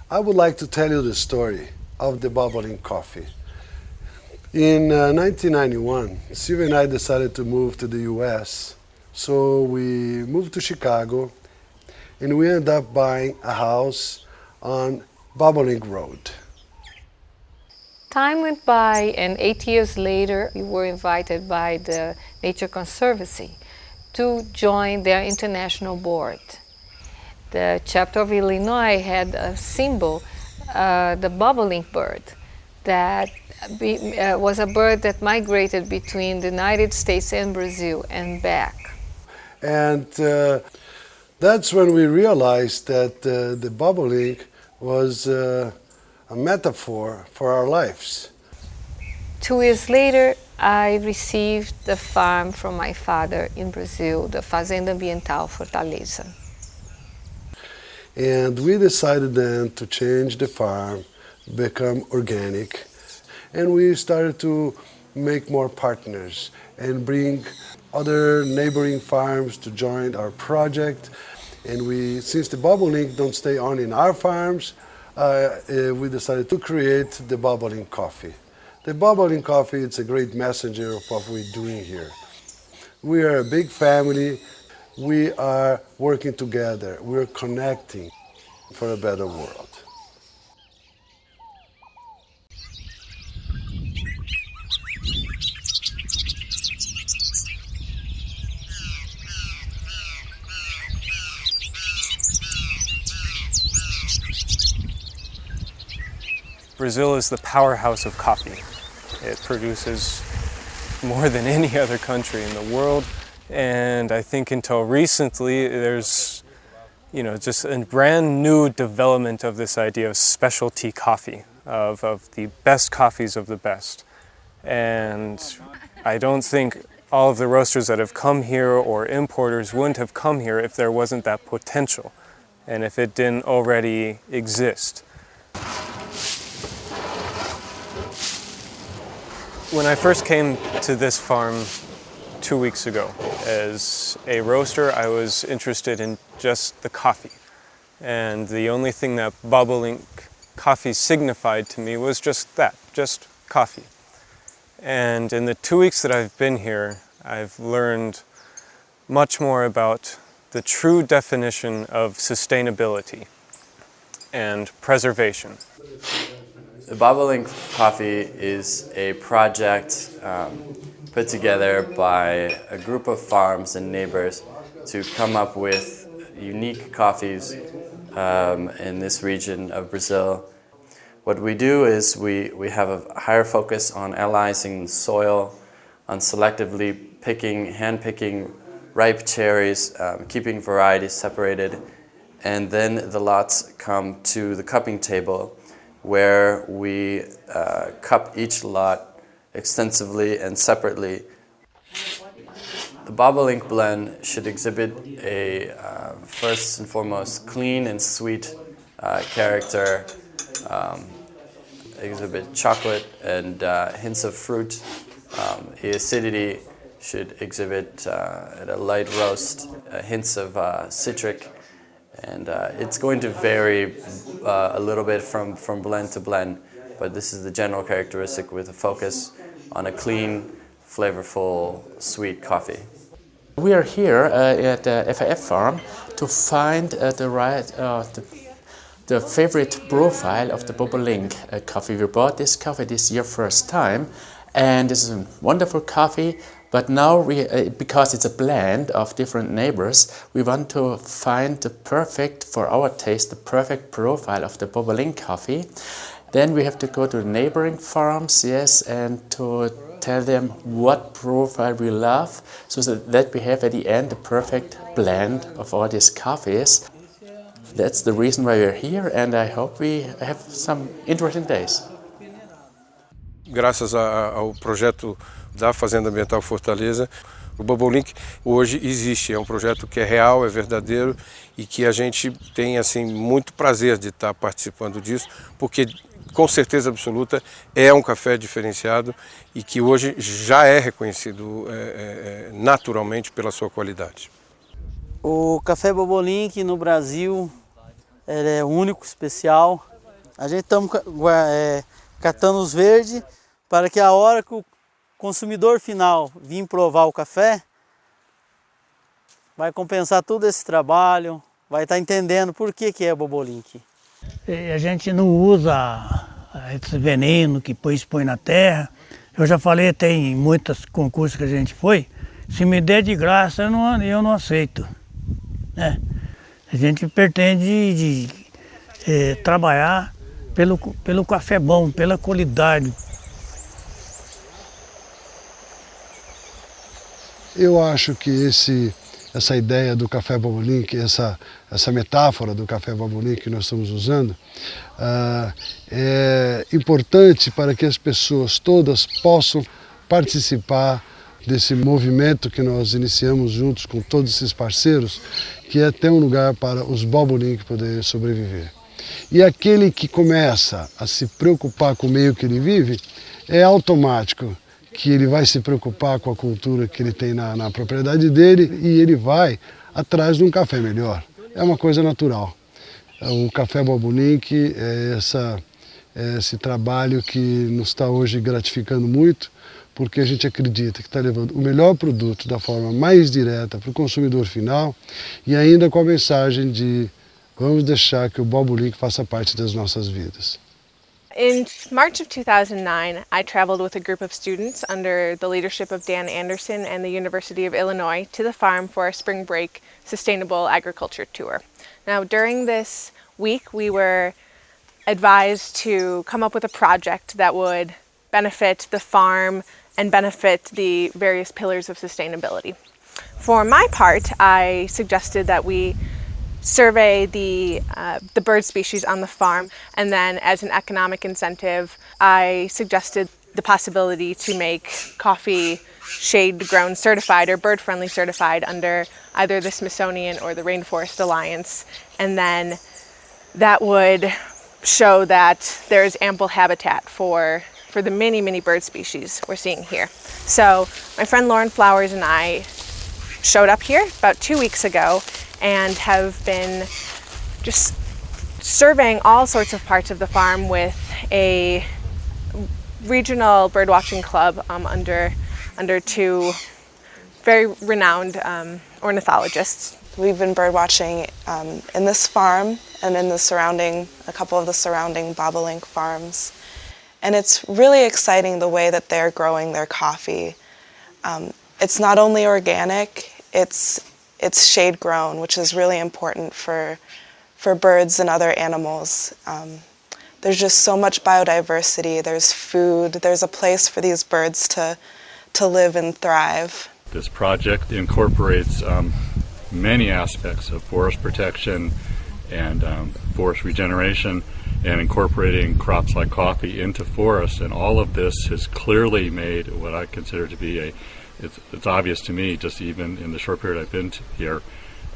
I would like to tell you the story of the bubbling coffee. In 1991, Silvia and I decided to move to the US. So we moved to Chicago and we ended up buying a house on Bobolink Road. Time went by, and 8 years later, we were invited by the Nature Conservancy to join their international board. The chapter of Illinois had a symbol, the bobolink bird, that was a bird that migrated between the United States and Brazil and back. And that's when we realized that the bobolink was a metaphor for our lives. 2 years later, I received the farm from my father in Brazil, the Fazenda Ambiental Fortaleza. And we decided then to change the farm, become organic, and we started to make more partners and bring other neighboring farms to join our project. And since the bobolink don't stay on in our farms, we decided to create the bobolink coffee. The bobolink coffee, it's a great messenger of what we're doing here. We are a big family. We are working together. We're connecting for a better world. Brazil is the powerhouse of coffee. It produces more than any other country in the world, and I think until recently there's just a brand new development of this idea of specialty coffee, of the best coffees of the best. And I don't think all of the roasters that have come here or importers wouldn't have come here if there wasn't that potential and if it didn't already exist. When I first came to this farm 2 weeks ago as a roaster, I was interested in just the coffee. And the only thing that bobolink coffee signified to me was just that, just coffee. And in the 2 weeks that I've been here, I've learned much more about the true definition of sustainability and preservation. The Bobolink Coffee is a project put together by a group of farms and neighbors to come up with unique coffees in this region of Brazil. What we do is we have a higher focus on analyzing soil, on selectively hand-picking ripe cherries, keeping varieties separated, and then the lots come to the cupping table, where we cup each lot extensively and separately. The Bobolink blend should exhibit a first and foremost clean and sweet character, exhibit chocolate and hints of fruit. The acidity should exhibit at a light roast hints of citric. And it's going to vary a little bit from blend to blend, but this is the general characteristic with a focus on a clean, flavorful, sweet coffee. We are here at the FAF farm to find the favorite profile of the Bobolink coffee. We bought this coffee this year first time, and this is a wonderful coffee. But now, because it's a blend of different neighbors, we want to find the perfect, for our taste, the perfect profile of the Bobolink coffee. Then we have to go to the neighboring farms, yes, and to tell them what profile we love, so that we have at the end the perfect blend of all these coffees. That's the reason why we're here, and I hope we have some interesting days. Graças ao projeto da Fazenda Ambiental Fortaleza, o Bobolink hoje existe, é um projeto que é real, é verdadeiro e que a gente tem assim muito prazer de estar participando disso, porque com certeza absoluta é um café diferenciado e que hoje já é reconhecido naturalmente pela sua qualidade. O café Bobolink no Brasil é único, especial. A gente estamos catando os verdes para que a hora que o consumidor final vir provar o café, vai compensar todo esse trabalho, vai estar entendendo por que é Bobolink. A gente não usa esse veneno que põe na terra. Eu já falei até em muitos concursos que a gente foi, se me der de graça eu não aceito. Né? A gente pretende trabalhar pelo café bom, pela qualidade. Eu acho que essa ideia do café Bobolink, essa metáfora do café Bobolink que nós estamos usando, é importante para que as pessoas todas possam participar desse movimento que nós iniciamos juntos com todos esses parceiros, que é ter um lugar para os Bobolink poderem sobreviver. E aquele que começa a se preocupar com o meio que ele vive, é automático que ele vai se preocupar com a cultura que ele tem na propriedade dele e ele vai atrás de um café melhor. É uma coisa natural. O café Bobolink é esse trabalho que nos está hoje gratificando muito, porque a gente acredita que está levando o melhor produto da forma mais direta para o consumidor final e ainda com a mensagem de vamos deixar que o Bobolink faça parte das nossas vidas. In March of 2009, I traveled with a group of students under the leadership of Dan Anderson and the University of Illinois to the farm for a spring break sustainable agriculture tour. Now, during this week, we were advised to come up with a project that would benefit the farm and benefit the various pillars of sustainability. For my part, I suggested that we survey the bird species on the farm, and then as an economic incentive, I suggested the possibility to make coffee shade-grown certified or bird-friendly certified under either the Smithsonian or the Rainforest Alliance, and then that would show that there is ample habitat for the many, many bird species we're seeing here. So my friend Lauren Flowers and I showed up here about 2 weeks ago and have been just surveying all sorts of parts of the farm with a regional birdwatching club under two very renowned ornithologists. We've been birdwatching in this farm and in a couple of the surrounding bobolink farms. And it's really exciting the way that they're growing their coffee. It's not only organic, it's shade grown, which is really important for birds and other animals. There's just so much biodiversity, there's food, there's a place for these birds to live and thrive. This project incorporates many aspects of forest protection and forest regeneration and incorporating crops like coffee into forests, and all of this has clearly made what I consider to be it's obvious to me, just even in the short period I've been here,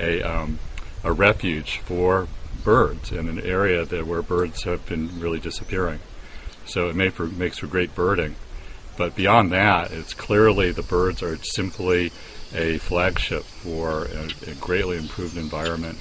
a refuge for birds in an area where birds have been really disappearing. So it makes for great birding. But beyond that, it's clearly the birds are simply a flagship for a greatly improved environment.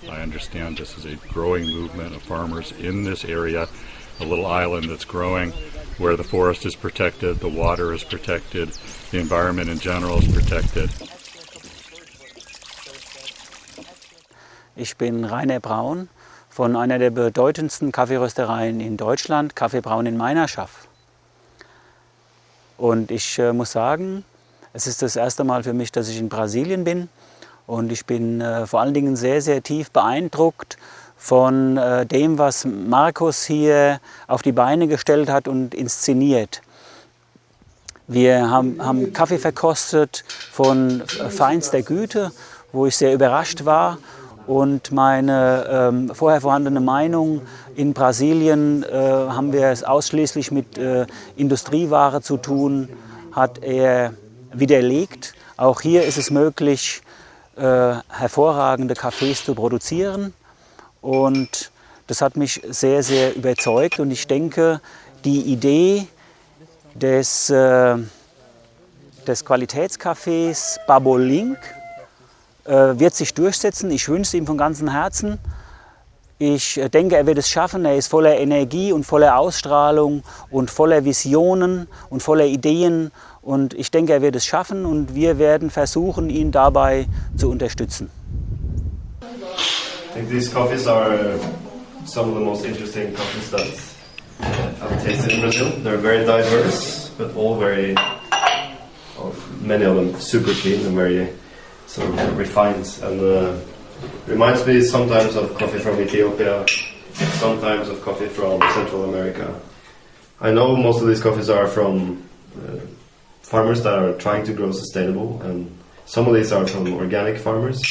I understand this is a growing movement of farmers in this area, a little island that's growing, where the forest is protected, the water is protected, the environment in general is protected. Ich bin Rainer Braun von einer der bedeutendsten Kaffeeröstereien in Deutschland, Kaffee Braun in Meinerschaft. Und ich muss sagen, es ist das erste Mal für mich, dass ich in Brasilien bin. Und ich bin vor allen Dingen sehr, sehr tief beeindruckt von dem, was Markus hier auf die Beine gestellt hat und inszeniert. Wir haben Kaffee verkostet von feinster Güte, wo ich sehr überrascht war. Und meine vorher vorhandene Meinung, in Brasilien haben wir es ausschließlich mit Industrieware zu tun, hat er widerlegt. Auch hier ist es möglich, hervorragende Kaffees zu produzieren. Und das hat mich sehr, sehr überzeugt. Und ich denke, die Idee des Qualitätskaffees Bobolink wird sich durchsetzen. Ich wünsche es ihm von ganzem Herzen. Ich denke, er wird es schaffen. Er ist voller Energie und voller Ausstrahlung und voller Visionen und voller Ideen. Und ich denke, er wird es schaffen und wir werden versuchen, ihn dabei zu unterstützen. I think these coffees are some of the most interesting coffees that I've tasted in Brazil. They're very diverse, but all very, many of them super clean and very sort of refined. And reminds me sometimes of coffee from Ethiopia, sometimes of coffee from Central America. I know most of these coffees are from farmers that are trying to grow sustainable, and some of these are from organic farmers.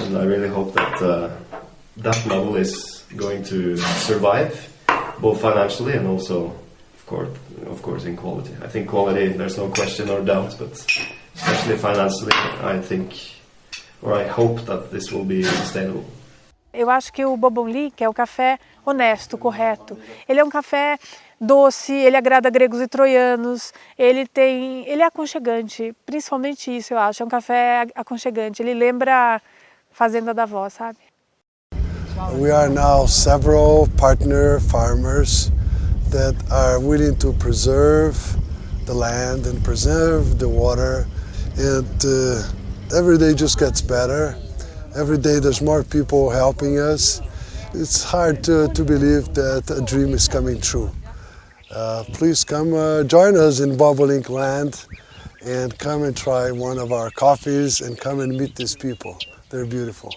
And I really hope that that model is going to survive, both financially and also, of course, in quality. I think quality, there's no question or doubt, but especially financially, I think, or I hope that this will be sustainable. Eu acho que o Bourbon Link é o café honesto, correto. Ele é um café doce, ele agrada gregos e troianos, ele é aconchegante, principalmente isso eu acho, é um café aconchegante, ele lembra Fazenda da Avó, sabe? We are now several partner farmers that are willing to preserve the land and preserve the water, and every day just gets better. Every day there's more people helping us. It's hard to believe that a dream is coming true. Please come join us in Bobolink land and come and try one of our coffees and come and meet these people. They're beautiful.